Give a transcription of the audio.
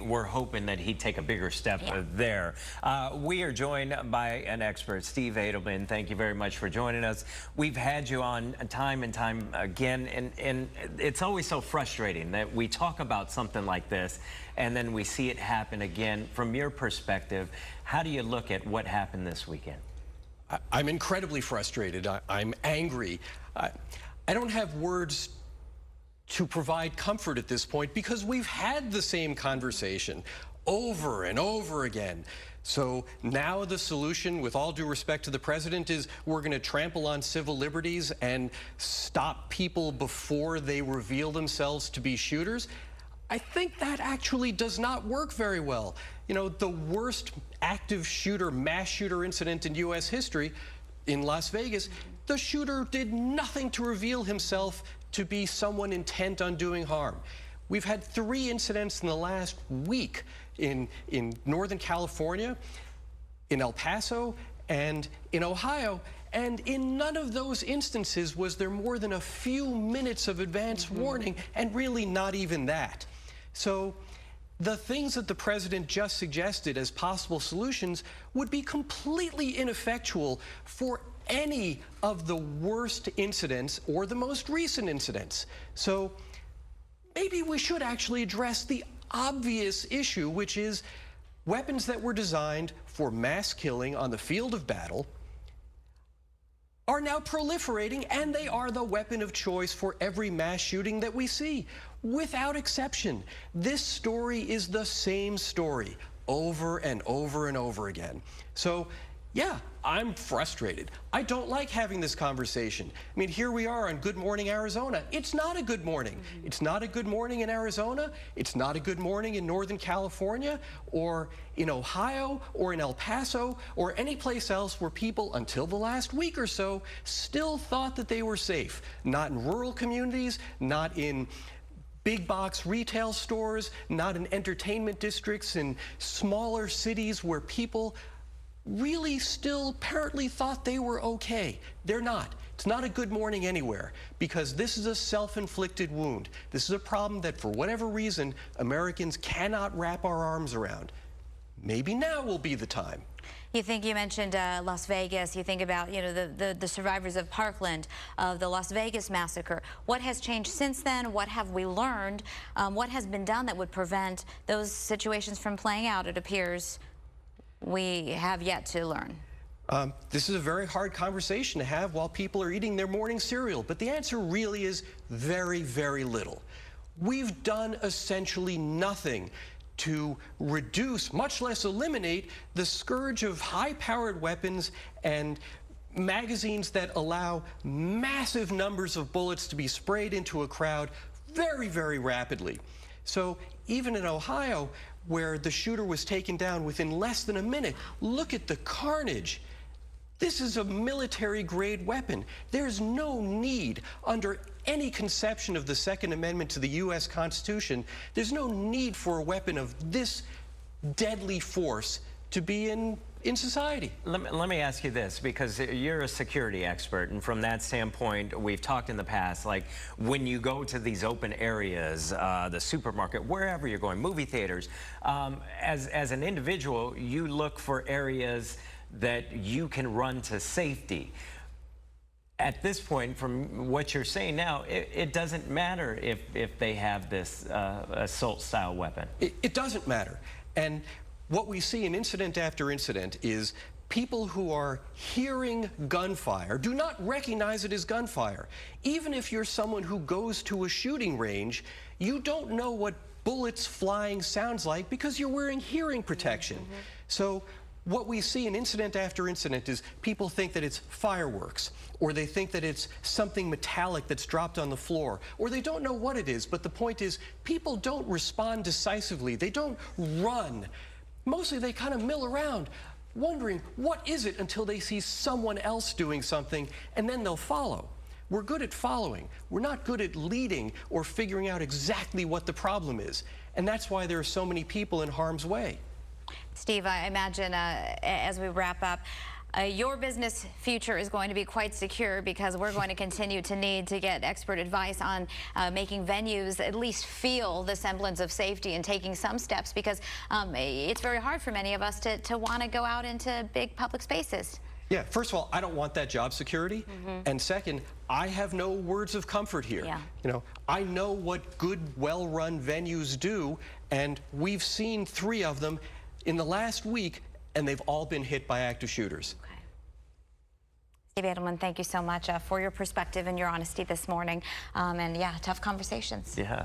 we're hoping that he'd take a bigger step there. We are joined by an expert, Steve Adelman. Thank you very much for joining us. We've had you on time and time again, and it's always so frustrating that we talk about something like this and then we see it happen again. From your perspective, how do you look at what happened this weekend? I'm incredibly frustrated. I'm angry. I don't have words to provide comfort at this point because we've had the same conversation over and over again. So now the solution, with all due respect to the president, is we're going to trample on civil liberties and stop people before they reveal themselves to be shooters. I think that actually does not work very well. You know, the worst active shooter, mass shooter incident in U.S. history in Las Vegas, the shooter did nothing to reveal himself to be someone intent on doing harm. We've had 3 incidents in the last week in Northern California, in El Paso, and in Ohio. And in none of those instances was there more than a few minutes of advance warning, and really not even that. So the things that the president just suggested as possible solutions would be completely ineffectual for any of the worst incidents or the most recent incidents. So maybe we should actually address the obvious issue, which is weapons that were designed for mass killing on the field of battle are now proliferating, and they are the weapon of choice for every mass shooting that we see, without exception. This story is the same story over and over and over again. So, yeah, I'm frustrated. I don't like having this conversation. I mean, here we are on Good Morning Arizona. It's not a good morning. It's not a good morning in Arizona. It's not a good morning in Northern California or in Ohio or in El Paso or any place else where people, until the last week or so, still thought that they were safe. Not in rural communities, not in big box retail stores, not in entertainment districts in smaller cities where people really still apparently thought they were okay. They're not. It's not a good morning anywhere because this is a self-inflicted wound. This is a problem that for whatever reason Americans cannot wrap our arms around. Maybe now will be the time. You mentioned Las Vegas. You think about, you know, the survivors of Parkland, of the Las Vegas massacre. What has changed since then? What have we learned? What has been done that would prevent those situations from playing out? It appears we have yet to learn. This is a very hard conversation to have while people are eating their morning cereal, but the answer really is very, very little. We've done essentially nothing to reduce, much less eliminate, the scourge of high-powered weapons and magazines that allow massive numbers of bullets to be sprayed into a crowd very, very rapidly. So even in Ohio, where the shooter was taken down within less than a minute, look at the carnage. This is a military-grade weapon. There's no need, under any conception of the Second Amendment to the U.S. Constitution, there's no need for a weapon of this deadly force to be in society. Let me ask you this, because you're a security expert, and from that standpoint, we've talked in the past, like when you go to these open areas, the supermarket, wherever you're going, movie theaters, as an individual, you look for areas that you can run to safety. At this point, from what you're saying now, it doesn't matter if they have this assault-style weapon. It doesn't matter. And what we see in incident after incident is people who are hearing gunfire do not recognize it as gunfire. Even if you're someone who goes to a shooting range, you don't know what bullets flying sounds like because you're wearing hearing protection. So what we see in incident after incident is people think that it's fireworks, or they think that it's something metallic that's dropped on the floor, or they don't know what it is. But the point is, people don't respond decisively. They don't run. Mostly they kind of mill around, wondering, what is it, until they see someone else doing something, and then they'll follow. We're good at following. We're not good at leading or figuring out exactly what the problem is. And that's why there are so many people in harm's way. Steve, I imagine as we wrap up, your business future is going to be quite secure, because we're going to continue to need to get expert advice on making venues at least feel the semblance of safety and taking some steps, because it's very hard for many of us to want to go out into big public spaces. Yeah, first of all, I don't want that job security. And second, I have no words of comfort here. Yeah. You know, I know what good, well-run venues do, and we've seen 3 of them in the last week, and they've all been hit by active shooters. Okay. Steve Adelman, thank you so much for your perspective and your honesty this morning. And yeah, tough conversations. Yeah.